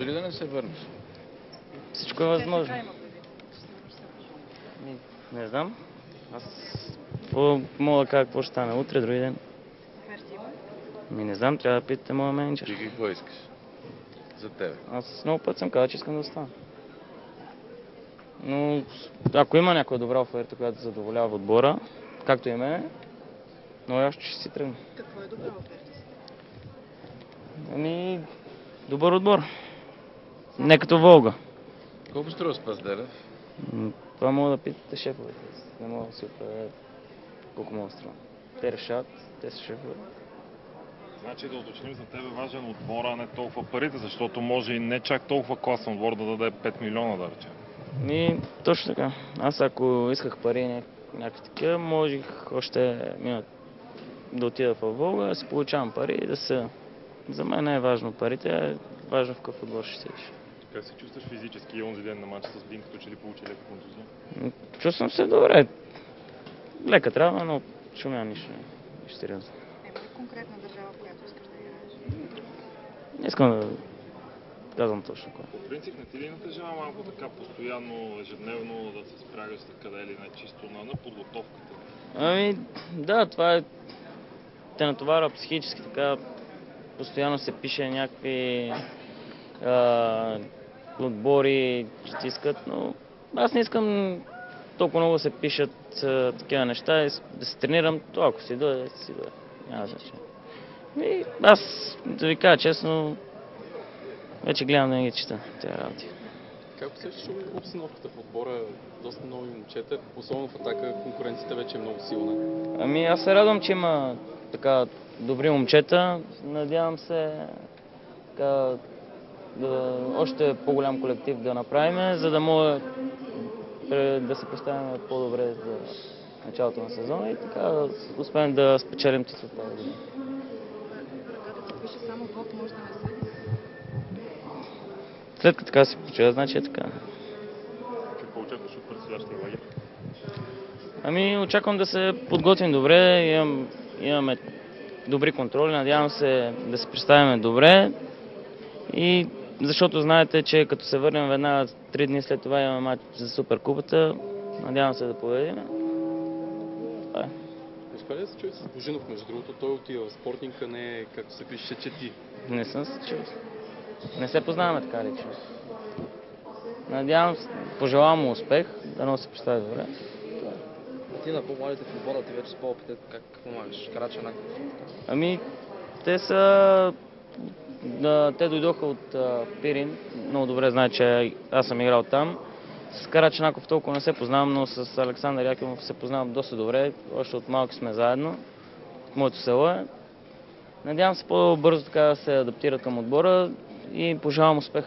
Дали да не се върнеш? Всичко е възможно. Не знам. Аз мога да кажа какво ще стане утре, други ден. Не знам, трябва да питате моя менеджер. Ти какво искаш? За тебе. Аз много път съм казал, че искам да остана. Но ако има някоя добра оферта, която задоволява отбора, както и мене, но аз ще си тръгна. Какво е добра оферта? Ами, добър отбор. Не като Волга. Колко струва Спасделев? Това мога да питате шефовете. Не мога да си определя колко мога да струва. Те решават, те са шефове. Значи да уточним, за тебе важен отбор, а не толкова парите, защото може и не чак толкова класен отбор да даде 5 милиона, да речем. Точно така. Аз ако исках пари някакви такива, можех още да отида в Волга, да си получавам пари и да се... За мен не е важно парите, е важно в какъв отбор ще седиш. Как се чувстваш физически и онзи ден на матча с Блин, като че ли получи леко контузия? Чувствам се добре. Лека трябва, но шумя нищо сериозно. Има ли конкретна държава, в която искаш да играеш? Не искам да казвам точно кой. По принцип не ти ли натежава малко така постоянно, ежедневно да се справяш с къде или не чисто на подготовката? Да, това е... Те натоварва психически така. Постоянно се пише някакви отбори, че ти искат, но аз не искам толкова много да се пишат такива неща и да се тренирам, то ако си дойде, си дойде. Няма значение. И аз, да ви кажа честно, вече гледам да не ги чета тези работи. Как усещаш обстановката в отбора? Доста нови момчета, особено в атака, конкуренцията вече е много силна. Аз се радвам, че има така добри момчета. Надявам се така, още по-голям колектив да направим, за да може да се поставим по-добре за началото на сезона и така да успеем да спечелим титла тази година. Ръката ти пише само Бог може да не съди. След като така се почува, значи е така. Какво очакваш от предстоящия лагер? Очаквам да се подготвим добре, имаме добри контроли, надявам се да се представим добре и защото знаете, че като се върнем веднага 3 дни след това имаме матч за Суперкупата, надявам се да победим. Това е. Успя ли да се чуеш с Божинов, между другото? Той отива в спортника, не както се пише, че ти. Не съм се чул. Не се познаваме така лично. Надявам се, пожелавам му успех, да се представи добре. Ти на по-младите в отбора, ти вече с по-опитен, как помагаш? Карачанаков? Те дойдоха от Пирин, много добре знаят, че аз съм играл там. С Карачанаков толкова не се познавам, но с Александър Якимов се познавам доста добре, още от малки сме заедно, в моето село е. Надявам се по-бързо така да се адаптират към отбора и пожелавам успех.